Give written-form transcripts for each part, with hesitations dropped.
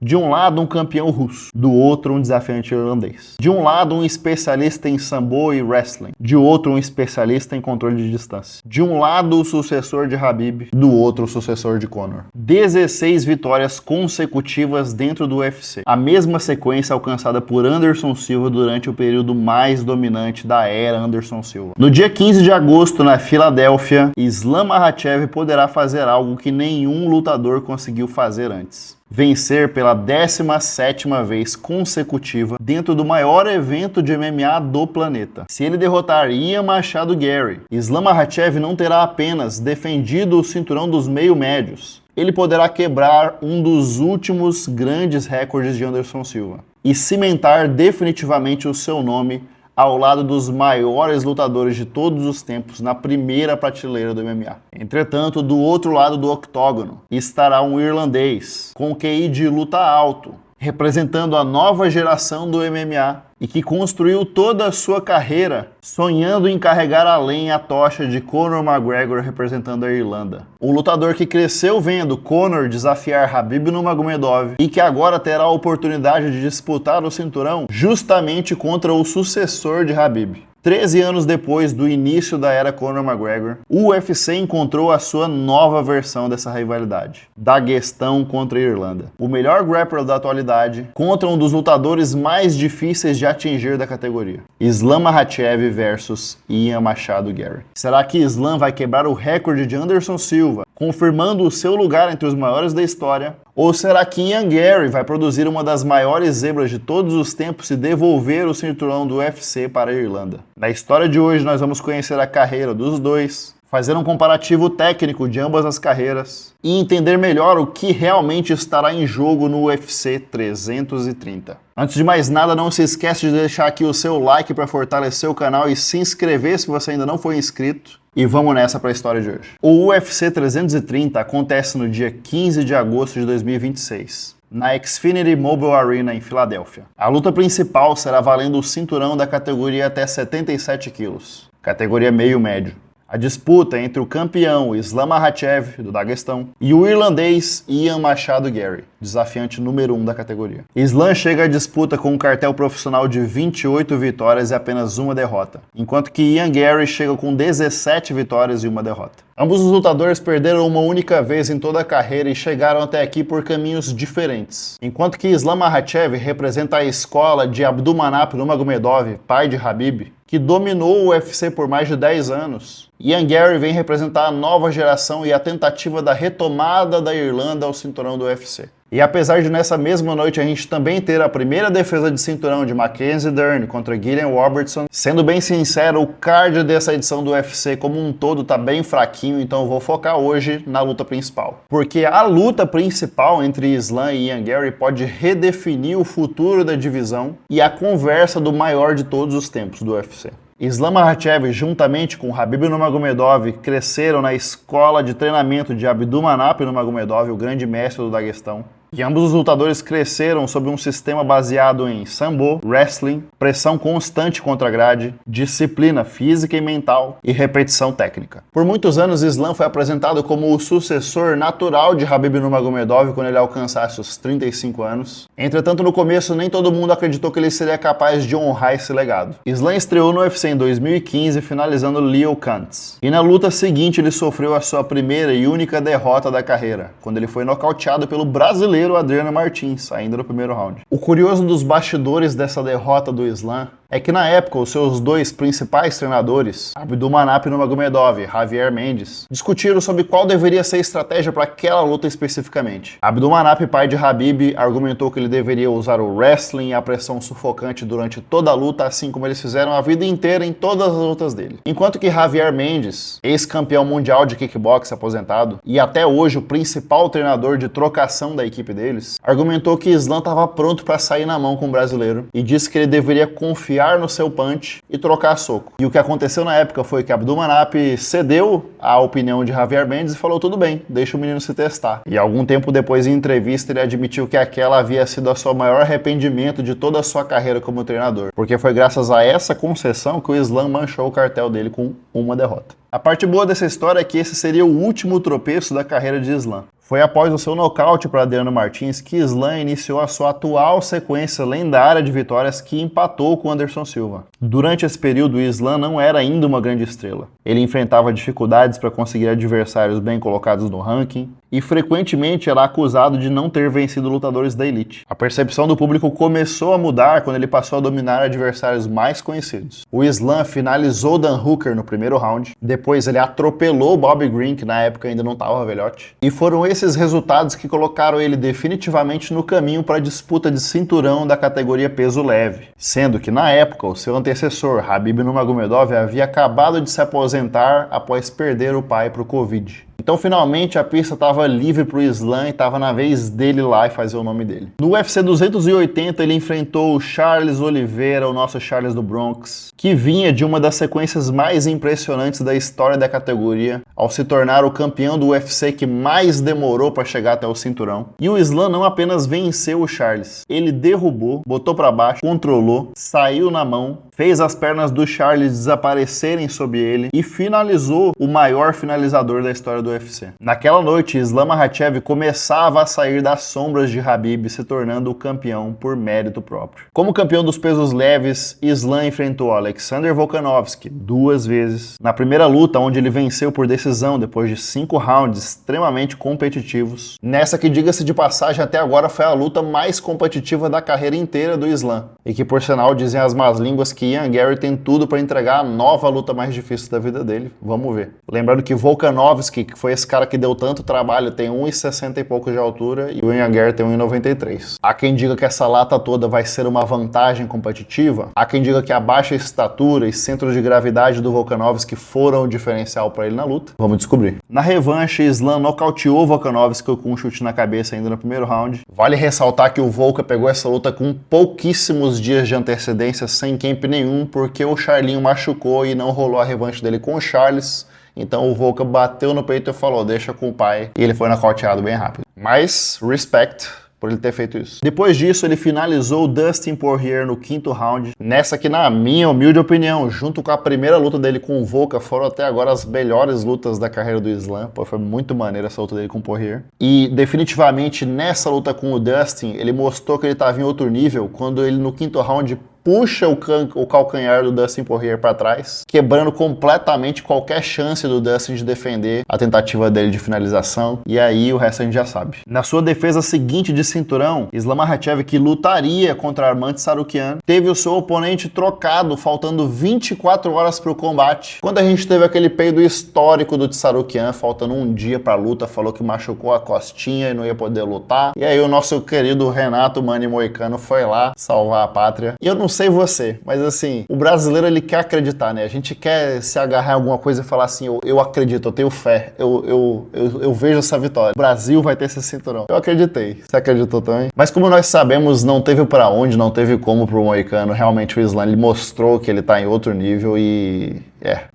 De um lado, um campeão russo, do outro, um desafiante irlandês. De um lado, um especialista em sambo e wrestling, de outro, um especialista em controle de distância. De um lado, o sucessor de Khabib, do outro, o sucessor de Conor. 16 vitórias consecutivas dentro do UFC, a mesma sequência alcançada por Anderson Silva durante o período mais dominante da era Anderson Silva. No dia 15 de agosto, na Filadélfia, Islam Makhachev poderá fazer algo que nenhum lutador conseguiu fazer antes: vencer pela 17ª vez consecutiva dentro do maior evento de MMA do planeta. Se ele derrotar Ian Machado Garry, Islam Makhachev não terá apenas defendido o cinturão dos meio-médios, ele poderá quebrar um dos últimos grandes recordes de Anderson Silva e cimentar definitivamente o seu nome ao lado dos maiores lutadores de todos os tempos na primeira prateleira do MMA. Entretanto, do outro lado do octógono estará um irlandês com QI de luta alto, representando a nova geração do MMA e que construiu toda a sua carreira sonhando em carregar além a tocha de Conor McGregor representando a Irlanda. Um lutador que cresceu vendo Conor desafiar Khabib Nurmagomedov e que agora terá a oportunidade de disputar o cinturão justamente contra o sucessor de Khabib. 13 anos depois do início da era Conor McGregor, o UFC encontrou a sua nova versão dessa rivalidade: Daguestão contra a Irlanda. O melhor grappler da atualidade contra um dos lutadores mais difíceis de atingir da categoria. Islam Makhachev versus Ian Machado Garry. Será que Islam vai quebrar o recorde de Anderson Silva, confirmando o seu lugar entre os maiores da história? Ou será que Ian Garry vai produzir uma das maiores zebras de todos os tempos e devolver o cinturão do UFC para a Irlanda? Na história de hoje nós vamos conhecer a carreira dos dois, fazer um comparativo técnico de ambas as carreiras e entender melhor o que realmente estará em jogo no UFC 330. Antes de mais nada, não se esquece de deixar aqui o seu like para fortalecer o canal e se inscrever se você ainda não for inscrito. E vamos nessa para a história de hoje. O UFC 330 acontece no dia 15 de agosto de 2026. Na Xfinity Mobile Arena em Filadélfia. A luta principal será valendo o cinturão da categoria até 77 quilos, categoria meio-médio. A disputa entre o campeão Islam Makhachev, do Daguestão, e o irlandês Ian Machado Garry, desafiante número 1 da categoria. Islam chega à disputa com um cartel profissional de 28 vitórias e apenas uma derrota, enquanto que Ian Garry chega com 17 vitórias e uma derrota. Ambos os lutadores perderam uma única vez em toda a carreira e chegaram até aqui por caminhos diferentes. Enquanto que Islam Makhachev representa a escola de Abdulmanap Nurmagomedov, pai de Khabib, que dominou o UFC por mais de 10 anos, Ian Garry vem representar a nova geração e a tentativa da retomada da Irlanda ao cinturão do UFC. E apesar de nessa mesma noite a gente também ter a primeira defesa de cinturão de Mackenzie Dern contra Gillian Robertson, sendo bem sincero, o card dessa edição do UFC como um todo tá bem fraquinho, então eu vou focar hoje na luta principal. Porque a luta principal entre Islam e Ian Garry pode redefinir o futuro da divisão e a conversa do maior de todos os tempos do UFC. Islam Makhachev, juntamente com Khabib Nurmagomedov, cresceram na escola de treinamento de Abdulmanap Nurmagomedov, o grande mestre do Daguestão. E ambos os lutadores cresceram sob um sistema baseado em sambo, wrestling, pressão constante contra a grade, disciplina física e mental e repetição técnica. Por muitos anos, Islam foi apresentado como o sucessor natural de Khabib Nurmagomedov quando ele alcançasse os 35 anos. Entretanto, no começo, nem todo mundo acreditou que ele seria capaz de honrar esse legado. Islam estreou no UFC em 2015, finalizando Leo Kuntz. E na luta seguinte, ele sofreu a sua primeira e única derrota da carreira, quando ele foi nocauteado pelo brasileiro Adriano Martins, ainda no primeiro round. O curioso dos bastidores dessa derrota do Islam é que na época os seus dois principais treinadores, Abdulmanap Nurmagomedov e Javier Mendes, discutiram sobre qual deveria ser a estratégia para aquela luta especificamente. Abdulmanap, pai de Khabib, argumentou que ele deveria usar o wrestling e a pressão sufocante durante toda a luta, assim como eles fizeram a vida inteira em todas as lutas dele. Enquanto que Javier Mendes, ex-campeão mundial de kickbox aposentado e até hoje o principal treinador de trocação da equipe deles, argumentou que Islam estava pronto para sair na mão com o brasileiro e disse que ele deveria confiar no seu punch e trocar soco. E o que aconteceu na época foi que Abdulmanap cedeu à opinião de Javier Mendes e falou: tudo bem, deixa o menino se testar. E algum tempo depois, em entrevista, ele admitiu que aquela havia sido a sua maior arrependimento de toda a sua carreira como treinador, porque foi graças a essa concessão que o Islam manchou o cartel dele com uma derrota. A parte boa dessa história é que esse seria o último tropeço da carreira de Islam. Foi após o seu nocaute para Adriano Martins que Islam iniciou a sua atual sequência lendária de vitórias que empatou com Anderson Silva. Durante esse período, Islam não era ainda uma grande estrela. Ele enfrentava dificuldades para conseguir adversários bem colocados no ranking e frequentemente era acusado de não ter vencido lutadores da elite. A percepção do público começou a mudar quando ele passou a dominar adversários mais conhecidos. O Islam finalizou Dan Hooker no primeiro round, depois ele atropelou Bobby Green, que na época ainda não estava velhote, e foram esses resultados que colocaram ele definitivamente no caminho para a disputa de cinturão da categoria peso leve, sendo que na época o seu antecessor, Khabib Nurmagomedov, havia acabado de se aposentar após perder o pai para o Covid. Então, finalmente, a pista estava livre para o Islam e estava na vez dele lá e fazer o nome dele. No UFC 280, ele enfrentou o Charles Oliveira, o nosso Charles do Bronx, que vinha de uma das sequências mais impressionantes da história da categoria, ao se tornar o campeão do UFC que mais demorou para chegar até o cinturão. E o Islam não apenas venceu o Charles, ele derrubou, botou para baixo, controlou, saiu na mão, fez as pernas do Charles desaparecerem sob ele e finalizou o maior finalizador da história do UFC. Naquela noite, Islam Makhachev começava a sair das sombras de Khabib, se tornando o campeão por mérito próprio. Como campeão dos pesos leves, Islam enfrentou Alexander Volkanovski 2 vezes. Na primeira luta, onde ele venceu por decisão depois de 5 rounds extremamente competitivos. Nessa que, diga-se de passagem, até agora foi a luta mais competitiva da carreira inteira do Islam. E que, por sinal, dizem as más línguas que Ian Gary tem tudo para entregar a nova luta mais difícil da vida dele. Vamos ver. Lembrando que Volkanovski, que foi esse cara que deu tanto trabalho, tem 1,60 e pouco de altura e o Ian Gary tem 1,93. Há quem diga que essa lata toda vai ser uma vantagem competitiva. Há quem diga que a baixa estatura e centro de gravidade do Volkanovski foram o diferencial para ele na luta. Vamos descobrir. Na revanche, Islam nocauteou Volkanovski com um chute na cabeça ainda no primeiro round. Vale ressaltar que o Volka pegou essa luta com pouquíssimos dias de antecedência, sem camp nenhum, porque o Charlinho machucou e não rolou a revanche dele com o Charles. Então o Volka bateu no peito e falou, deixa com o pai. E ele foi nocauteado bem rápido. Mas, respect por ele ter feito isso. Depois disso, ele finalizou o Dustin Poirier no 5º round. Nessa que, na minha humilde opinião, junto com a primeira luta dele com o Volka, foram até agora as melhores lutas da carreira do Islam. Pô, foi muito maneira essa luta dele com o Poirier. E, definitivamente, nessa luta com o Dustin, ele mostrou que ele estava em outro nível, quando ele, no 5º round, puxa o calcanhar do Dustin Poirier para trás, quebrando completamente qualquer chance do Dustin de defender a tentativa dele de finalização, e aí o resto a gente já sabe. Na sua defesa seguinte de cinturão, Islam Makhachev, que lutaria contra Arman Tsarukyan, teve o seu oponente trocado, faltando 24 horas para o combate. Quando a gente teve aquele peido histórico do Tsarukyan, faltando um dia para a luta, falou que machucou a costinha e não ia poder lutar, e aí o nosso querido Renato Mani Moicano foi lá salvar a pátria. E eu não sei você, mas assim, o brasileiro ele quer acreditar, né? A gente quer se agarrar em alguma coisa e falar assim, eu acredito, eu tenho fé, eu vejo essa vitória. O Brasil vai ter esse cinturão. Eu acreditei. Você acreditou também? Mas como nós sabemos, não teve pra onde, não teve como pro Moicano. Realmente o Islam, ele mostrou que ele tá em outro nível e...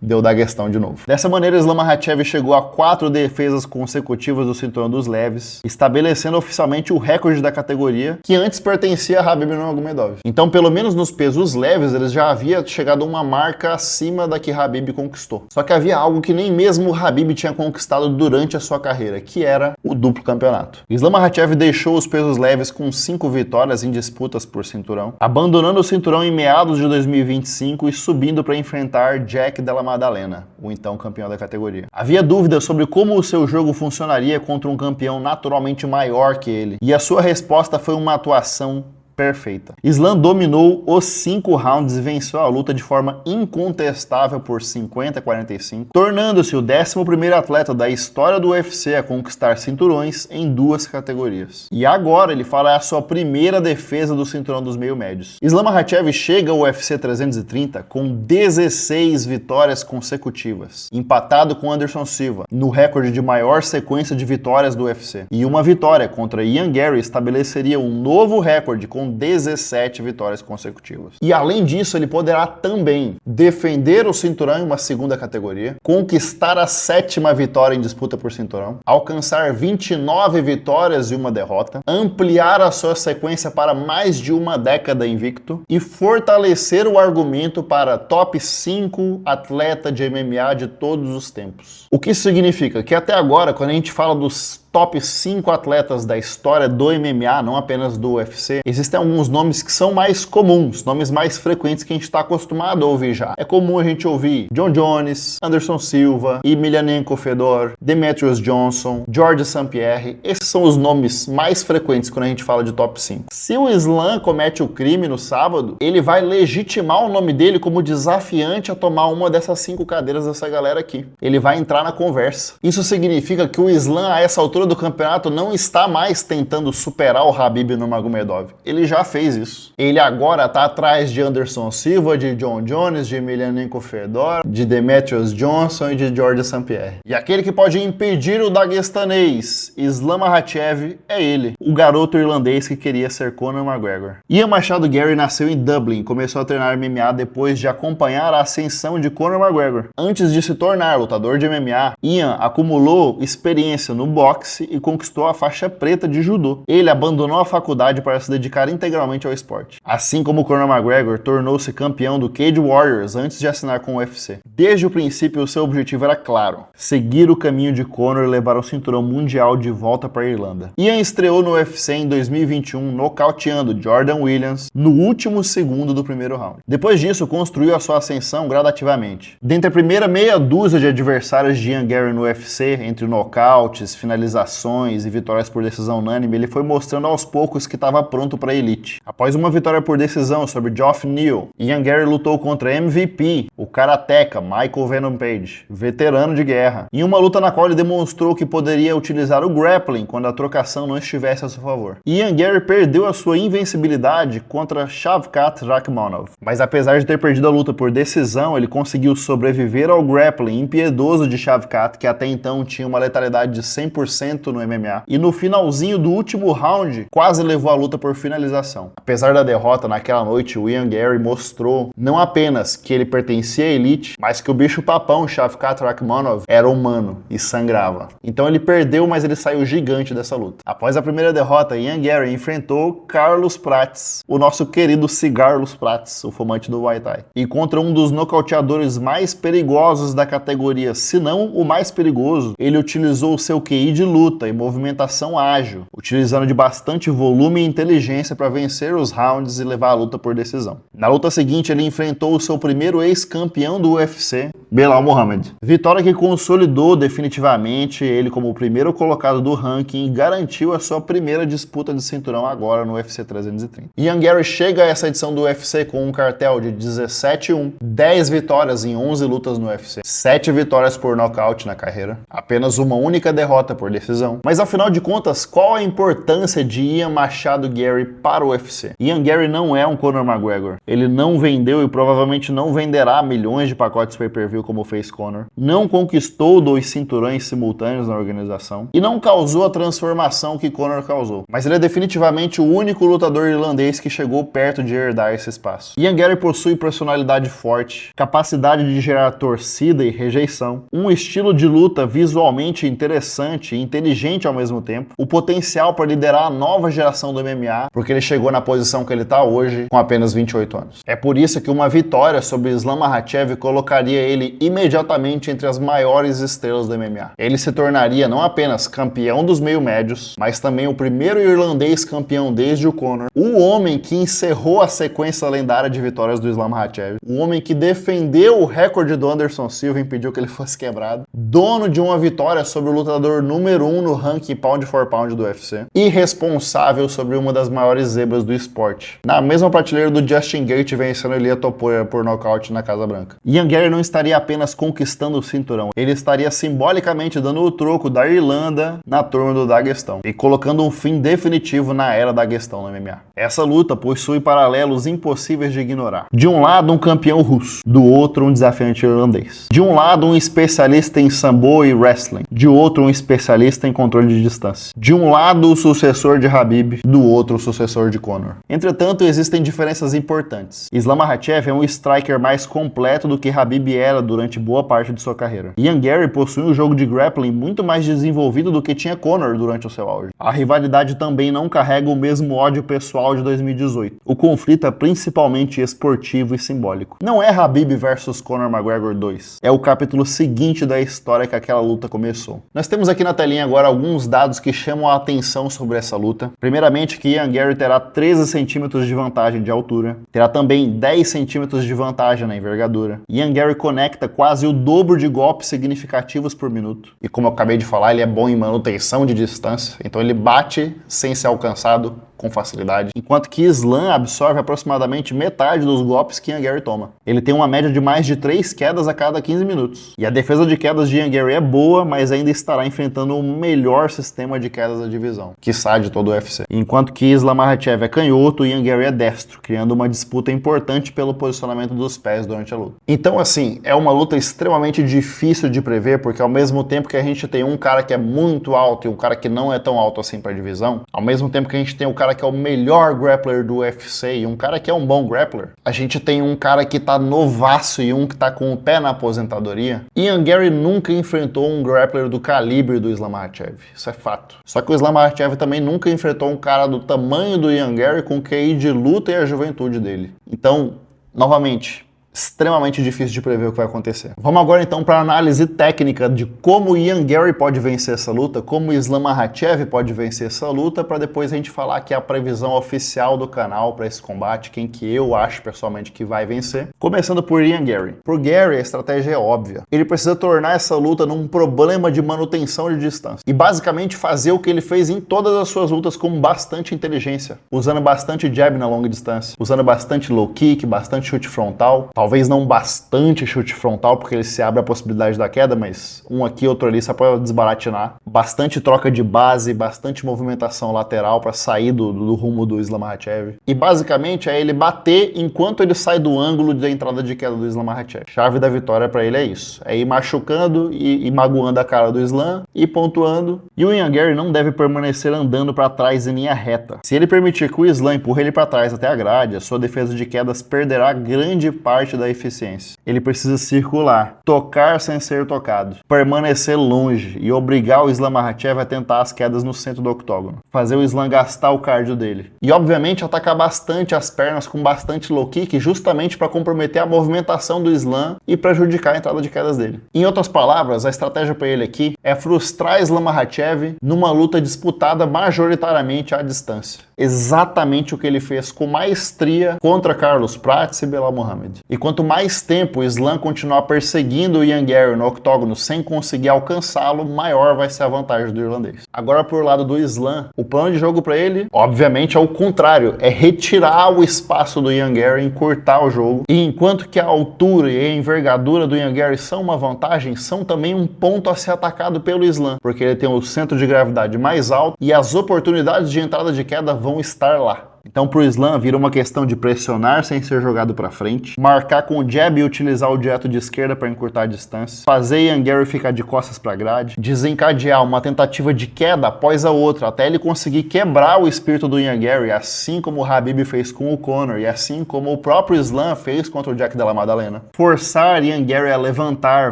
deu Daguestão de novo. Dessa maneira, Islam Makhachev chegou a 4 defesas consecutivas do cinturão dos leves, estabelecendo oficialmente o recorde da categoria, que antes pertencia a Khabib Nurmagomedov. Então, pelo menos nos pesos leves, eles já havia chegado a uma marca acima da que Khabib conquistou. Só que havia algo que nem mesmo o Khabib tinha conquistado durante a sua carreira, que era o duplo campeonato. Islam Makhachev deixou os pesos leves com 5 vitórias em disputas por cinturão, abandonando o cinturão em meados de 2025 e subindo para enfrentar Jack Della Maddalena, o então campeão da categoria. Havia dúvidas sobre como o seu jogo funcionaria contra um campeão naturalmente maior que ele, e a sua resposta foi uma atuação perfeita. Islam dominou os 5 rounds e venceu a luta de forma incontestável por 50-45, tornando-se o 11º atleta da história do UFC a conquistar cinturões em 2 categorias. E agora ele fará a sua primeira defesa do cinturão dos meio-médios. Islam Makhachev chega ao UFC 330 com 16 vitórias consecutivas, empatado com Anderson Silva, no recorde de maior sequência de vitórias do UFC. E uma vitória contra Ian Gary estabeleceria um novo recorde com 17 vitórias consecutivas. E além disso, ele poderá também defender o cinturão em uma 2ª categoria, conquistar a 7ª vitória em disputa por cinturão, alcançar 29 vitórias e 1 derrota, ampliar a sua sequência para mais de uma década invicto e fortalecer o argumento para top 5 atleta de MMA de todos os tempos. O que isso significa? Que até agora, quando a gente fala dos top 5 atletas da história do MMA, não apenas do UFC, existem alguns nomes que são mais comuns, nomes mais frequentes que a gente está acostumado a ouvir já. É comum a gente ouvir John Jones, Anderson Silva, Emelianenko Fedor, Demetrious Johnson, Georges St-Pierre. Esses são os nomes mais frequentes quando a gente fala de top 5. Se o Islam comete o crime no sábado, ele vai legitimar o nome dele como desafiante a tomar uma dessas 5 cadeiras dessa galera aqui. Ele vai entrar na conversa. Isso significa que o Islam, a essa altura do campeonato, não está mais tentando superar o Khabib Nurmagomedov. Ele já fez isso. Ele agora está atrás de Anderson Silva, de John Jones, de Emelianenko Fedor, de Demetrious Johnson e de Georges St-Pierre. E aquele que pode impedir o daguestanês Islam Makhachev é ele, o garoto irlandês que queria ser Conor McGregor. Ian Machado Gary nasceu em Dublin e começou a treinar MMA depois de acompanhar a ascensão de Conor McGregor. Antes de se tornar lutador de MMA, Ian acumulou experiência no boxe e conquistou a faixa preta de judô. Ele abandonou a faculdade para se dedicar integralmente ao esporte. Assim como Conor McGregor, tornou-se campeão do Cage Warriors antes de assinar com o UFC. Desde o princípio, o seu objetivo era claro: seguir o caminho de Conor e levar o cinturão mundial de volta para a Irlanda. Ian estreou no UFC em 2021, nocauteando Jordan Williams no último segundo do primeiro round. Depois disso, construiu a sua ascensão gradativamente. Dentre a primeira meia dúzia de adversários de Ian Gary no UFC, entre nocautes, finalizações e vitórias por decisão unânime, ele foi mostrando aos poucos que estava pronto para a elite. Após uma vitória por decisão sobre Geoff Neal, Ian Gary lutou contra MVP, o karateca Michael Venom Page, veterano de guerra, em uma luta na qual ele demonstrou que poderia utilizar o grappling quando a trocação não estivesse a seu favor. Ian Gary perdeu a sua invencibilidade contra Shavkat Rakhmonov, mas apesar de ter perdido a luta por decisão, ele conseguiu sobreviver ao grappling impiedoso de Shavkat, que até então tinha uma letalidade de 100% no MMA, e no finalzinho do último round quase levou a luta por finalização. Apesar da derrota naquela noite, o Ian Gary mostrou não apenas que ele pertencia à elite, mas que o bicho-papão Shavkat Rakhmonov era humano e sangrava. Então ele perdeu, mas ele saiu gigante dessa luta. Após a primeira derrota, Ian Gary enfrentou Carlos Prates, o nosso querido Cigarlos Prates, o fumante do Muay Thai, e contra um dos nocauteadores mais perigosos da categoria, se não o mais perigoso, ele utilizou o seu QI de luta e movimentação ágil, utilizando de bastante volume e inteligência para vencer os rounds e levar a luta por decisão. Na luta seguinte, ele enfrentou o seu primeiro ex-campeão do UFC, Belal Muhammad. Vitória que consolidou definitivamente ele como o primeiro colocado do ranking e garantiu a sua primeira disputa de cinturão agora no UFC 330. Ian Gary chega a essa edição do UFC com um cartel de 17-1, 10 vitórias em 11 lutas no UFC, 7 vitórias por nocaute na carreira, apenas uma única derrota por decisão. Mas afinal de contas, qual a importância de Ian Machado Gary para o UFC? Ian Gary não é um Conor McGregor. Ele não vendeu e provavelmente não venderá milhões de pacotes pay-per-view como fez Conor. Não conquistou 2 cinturões simultâneos na organização e não causou a transformação que Conor causou. Mas ele é definitivamente o único lutador irlandês que chegou perto de herdar esse espaço. Ian Gary possui personalidade forte, capacidade de gerar torcida e rejeição, um estilo de luta visualmente interessante e inteligente ao mesmo tempo, o potencial para liderar a nova geração do MMA, porque ele chegou na posição que ele está hoje com apenas 28 anos. É por isso que uma vitória sobre Islam Makhachev colocaria ele imediatamente entre as maiores estrelas do MMA. Ele se tornaria não apenas campeão dos meio-médios, mas também o primeiro irlandês campeão desde o Conor, o homem que encerrou a sequência lendária de vitórias do Islam Makhachev, o homem que defendeu o recorde do Anderson Silva e impediu que ele fosse quebrado, dono de uma vitória sobre o lutador número 1 no ranking pound for pound do UFC e responsável sobre uma das maiores zebras do esporte, na mesma prateleira do Justin Gaethje vencendo Ilia Topuria por nocaute na Casa Branca. Ian Gary não estaria apenas conquistando o cinturão, ele estaria simbolicamente dando o troco da Irlanda na turma do Daguestão e colocando um fim definitivo na era Daguestão no MMA. Essa luta possui paralelos impossíveis de ignorar. De um lado, um campeão russo, do outro, um desafiante irlandês. De um lado, um especialista em sambo e wrestling, de outro, um especialista em controle de distância. De um lado, o sucessor de Khabib, do outro, o sucessor de Conor. Entretanto, existem diferenças importantes. Islam Makhachev é um striker mais completo do que Khabib era durante boa parte de sua carreira. Ian Gary possui um jogo de grappling muito mais desenvolvido do que tinha Conor durante o seu auge. A rivalidade também não carrega o mesmo ódio pessoal de 2018. O conflito é principalmente esportivo e simbólico. Não é Khabib versus Conor McGregor 2. É o capítulo seguinte da história que aquela luta começou. Nós temos aqui na telinha agora alguns dados que chamam a atenção sobre essa luta. Primeiramente que Ian Gary terá 13 centímetros de vantagem de altura. Terá também 10 centímetros de vantagem na envergadura. Ian Gary conecta quase o dobro de golpes significativos por minuto. E como eu acabei de falar, ele é bom em manutenção de distância. Então ele bate sem ser alcançado com facilidade, enquanto que Islam absorve aproximadamente metade dos golpes que Ian Gary toma. Ele tem uma média de mais de 3 quedas a cada 15 minutos. E a defesa de quedas de Ian Gary é boa, mas ainda estará enfrentando o melhor sistema de quedas da divisão, quiçá de todo o UFC. Enquanto que Islam Makhachev é canhoto, Ian Gary é destro, criando uma disputa importante pelo posicionamento dos pés durante a luta. Então, assim, é uma luta extremamente difícil de prever, porque ao mesmo tempo que a gente tem um cara que é muito alto e um cara que não é tão alto assim para a divisão, ao mesmo tempo que a gente tem o cara que é o melhor grappler do UFC e um cara que é um bom grappler, a gente tem um cara que tá novaço e um que tá com o pé na aposentadoria. Ian Gary nunca enfrentou um grappler do calibre do Islam Makhachev, isso é fato. Só que o Islam Makhachev também nunca enfrentou um cara do tamanho do Ian Gary com o QI de luta e a juventude dele. Então, novamente, extremamente difícil de prever o que vai acontecer. Vamos agora então para a análise técnica de como Ian Gary pode vencer essa luta, como Islam Makhachev pode vencer essa luta, para depois a gente falar aqui a previsão oficial do canal para esse combate, quem que eu acho pessoalmente que vai vencer. Começando por Ian Gary. Por Gary, a estratégia é óbvia. Ele precisa tornar essa luta num problema de manutenção de distância e basicamente fazer o que ele fez em todas as suas lutas com bastante inteligência, usando bastante jab na longa distância, usando bastante low kick, bastante chute frontal, talvez não bastante chute frontal, porque ele se abre a possibilidade da queda, mas um aqui, outro ali, só para desbaratinar. Bastante troca de base, bastante movimentação lateral para sair do rumo do Islam Makhachev. E basicamente é ele bater enquanto ele sai do ângulo da entrada de queda do Islam Makhachev. Chave da vitória para ele é isso. É ir machucando e magoando a cara do Islam e pontuando. E o Ian Gary não deve permanecer andando para trás em linha reta. Se ele permitir que o Islam empurre ele para trás até a grade, a sua defesa de quedas perderá grande parte da eficiência. Ele precisa circular, tocar sem ser tocado, permanecer longe e obrigar o Islam Makhachev a tentar as quedas no centro do octógono, fazer o Islam gastar o cardio dele. E obviamente atacar bastante as pernas com bastante low kick, justamente para comprometer a movimentação do Islam e prejudicar a entrada de quedas dele. Em outras palavras, a estratégia para ele aqui é frustrar Islam Makhachev numa luta disputada majoritariamente à distância. Exatamente o que ele fez com maestria contra Carlos Prates e Belal Muhammad. E quanto mais tempo o Islam continuar perseguindo o Ian Gary no octógono sem conseguir alcançá-lo, maior vai ser a vantagem do irlandês. Agora, por lado do Islam, o plano de jogo para ele, obviamente, é o contrário, é retirar o espaço do Ian Gary, encurtar o jogo. E enquanto que a altura e a envergadura do Ian Gary são uma vantagem, são também um ponto a ser atacado pelo Islam, porque ele tem o centro de gravidade mais alto e as oportunidades de entrada de queda vão estar lá. Então, para o Islam, vira uma questão de pressionar sem ser jogado para frente, marcar com o jab e utilizar o direto de esquerda para encurtar a distância, fazer Ian Gary ficar de costas para a grade, desencadear uma tentativa de queda após a outra, até ele conseguir quebrar o espírito do Ian Gary, assim como o Khabib fez com o Conor e assim como o próprio Islam fez contra o Jack Della Maddalena. Forçar Ian Gary a levantar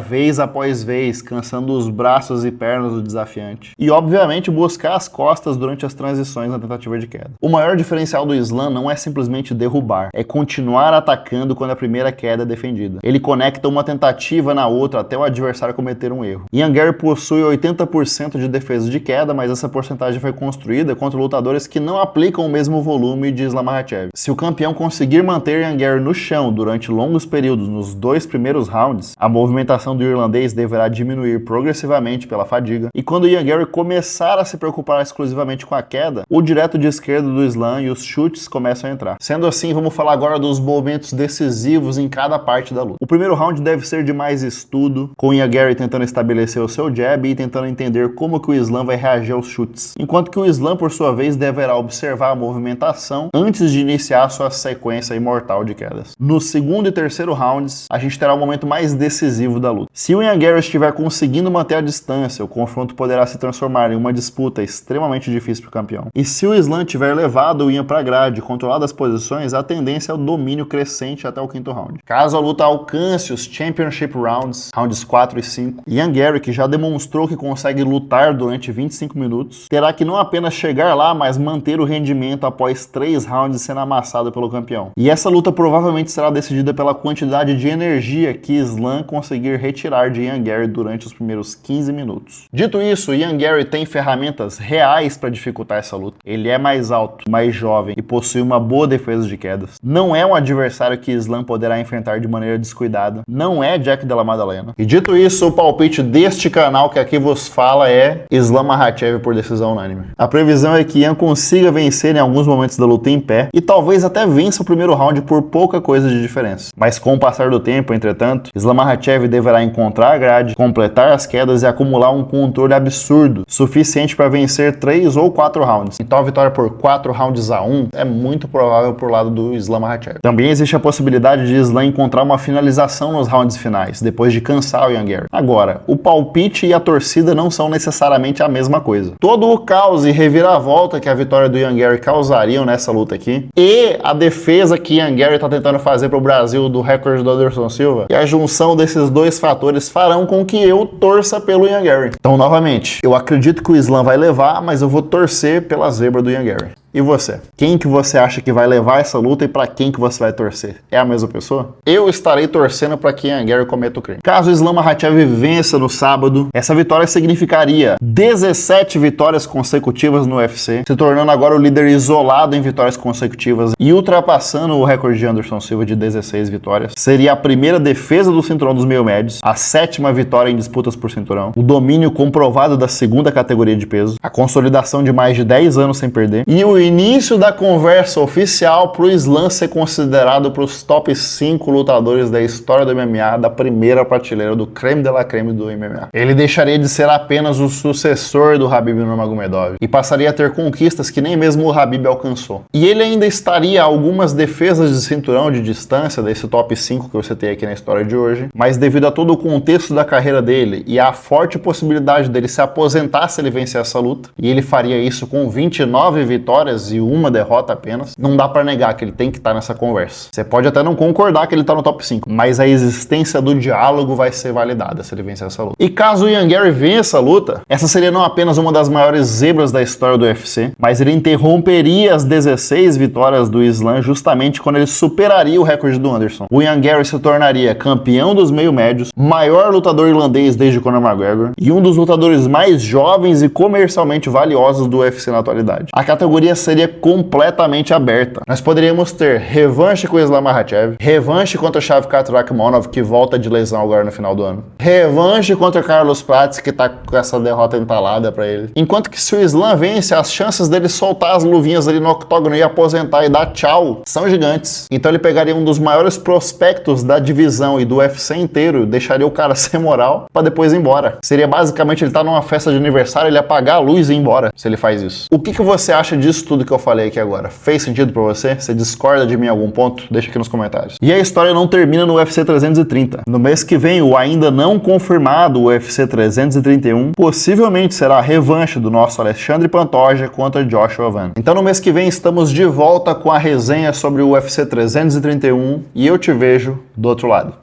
vez após vez, cansando os braços e pernas do desafiante. E, obviamente, buscar as costas durante as transições na tentativa de queda. O maior diferencial do Islam não é simplesmente derrubar, é continuar atacando quando a primeira queda é defendida. Ele conecta uma tentativa na outra até o adversário cometer um erro. Ian Gary possui 80% de defesa de queda, mas essa porcentagem foi construída contra lutadores que não aplicam o mesmo volume de Islam Makhachev. Se o campeão conseguir manter Ian Gary no chão durante longos períodos nos 2 primeiros rounds, a movimentação do irlandês deverá diminuir progressivamente pela fadiga, e quando Ian Gary começar a se preocupar exclusivamente com a queda, o direto de esquerda do Islam e os chutes começam a entrar. Sendo assim, vamos falar agora dos momentos decisivos em cada parte da luta. O primeiro round deve ser de mais estudo, com Ian Gary tentando estabelecer o seu jab e tentando entender como que o Islam vai reagir aos chutes, enquanto que o Islam, por sua vez, deverá observar a movimentação antes de iniciar a sua sequência imortal de quedas. No segundo e terceiro rounds, a gente terá o momento mais decisivo da luta. Se o Ian Gary estiver conseguindo manter a distância, o confronto poderá se transformar em uma disputa extremamente difícil para o campeão. E se o Islam tiver levado o Ian para a grade e controlar as posições, a tendência é o domínio crescente até o quinto round. Caso a luta alcance os Championship Rounds, rounds 4 e 5, Ian Garry, que já demonstrou que consegue lutar durante 25 minutos, terá que não apenas chegar lá, mas manter o rendimento após 3 rounds sendo amassado pelo campeão. E essa luta provavelmente será decidida pela quantidade de energia que Islam conseguir retirar de Ian Garry durante os primeiros 15 minutos. Dito isso, Ian Garry tem ferramentas reais para dificultar essa luta. Ele é mais alto, mais jovem e possui uma boa defesa de quedas. Não é um adversário que Islam poderá enfrentar de maneira descuidada. Não é Jack Della Maddalena. E dito isso, o palpite deste canal que aqui vos fala é Islam Makhachev por decisão unânime. A previsão é que Ian consiga vencer em alguns momentos da luta em pé e talvez até vença o primeiro round por pouca coisa de diferença. Mas com o passar do tempo, entretanto, Islam Makhachev deverá encontrar a grade, completar as quedas e acumular um controle absurdo, suficiente para vencer 3 ou 4 rounds. Então a vitória por 4 rounds a 1 é muito provável por lado do Islam Makhachev. Também existe a possibilidade de Islam encontrar uma finalização nos rounds finais, depois de cansar o Ian Garry. Agora, o palpite e a torcida não são necessariamente a mesma coisa. Todo o caos e reviravolta que a vitória do Ian Garry causariam nessa luta aqui, e a defesa que Ian Garry está tentando fazer para o Brasil do recorde do Anderson Silva, e a junção desses dois fatores farão com que eu torça pelo Ian Garry. Então, novamente, eu acredito que o Islam vai levar, mas eu vou torcer pela zebra do Ian Garry. E você? Quem que você acha que vai levar essa luta e para quem que você vai torcer? É a mesma pessoa? Eu estarei torcendo para que Ian Garry cometa o crime. Caso o Islam Makhachev vença no sábado, essa vitória significaria 17 vitórias consecutivas no UFC, se tornando agora o líder isolado em vitórias consecutivas e ultrapassando o recorde de Anderson Silva de 16 vitórias. Seria a primeira defesa do cinturão dos meio médios, a 7ª vitória em disputas por cinturão, o domínio comprovado da 2ª categoria de peso, a consolidação de mais de 10 anos sem perder e o início da conversa oficial para o Islam ser considerado para os top 5 lutadores da história do MMA, da primeira prateleira, do creme de la creme do MMA. Ele deixaria de ser apenas o sucessor do Khabib Nurmagomedov e passaria a ter conquistas que nem mesmo o Khabib alcançou. E ele ainda estaria a algumas defesas de cinturão de distância desse top 5 que você tem aqui na história de hoje, mas devido a todo o contexto da carreira dele e a forte possibilidade dele se aposentar se ele vencer essa luta, e ele faria isso com 29 vitórias e uma derrota apenas, não dá pra negar que ele tem que estar nessa conversa. Você pode até não concordar que ele tá no top 5, mas a existência do diálogo vai ser validada se ele vencer essa luta. E caso o Ian Garry vença a luta, essa seria não apenas uma das maiores zebras da história do UFC, mas ele interromperia as 16 vitórias do Islam justamente quando ele superaria o recorde do Anderson. O Ian Garry se tornaria campeão dos meio médios, maior lutador irlandês desde Conor McGregor e um dos lutadores mais jovens e comercialmente valiosos do UFC na atualidade. A categoria seria completamente aberta. Nós poderíamos ter revanche com o Islam Makhachev, revanche contra o Shavkat Rakhmonov, que volta de lesão agora no final do ano, revanche contra o Carlos Prates, que tá com essa derrota entalada pra ele. Enquanto que se o Islam vence, as chances dele soltar as luvinhas ali no octógono e aposentar e dar tchau são gigantes. Então ele pegaria um dos maiores prospectos da divisão e do UFC inteiro, deixaria o cara sem moral pra depois ir embora. Seria basicamente ele tá numa festa de aniversário, ele apagar a luz e ir embora, se ele faz isso. O que você acha disso tudo que eu falei aqui agora? Fez sentido pra você? Você discorda de mim em algum ponto? Deixa aqui nos comentários. E a história não termina no UFC 330. No mês que vem, o ainda não confirmado UFC 331 possivelmente será a revanche do nosso Alexandre Pantoja contra Joshua Van. Então no mês que vem estamos de volta com a resenha sobre o UFC 331 e eu te vejo do outro lado.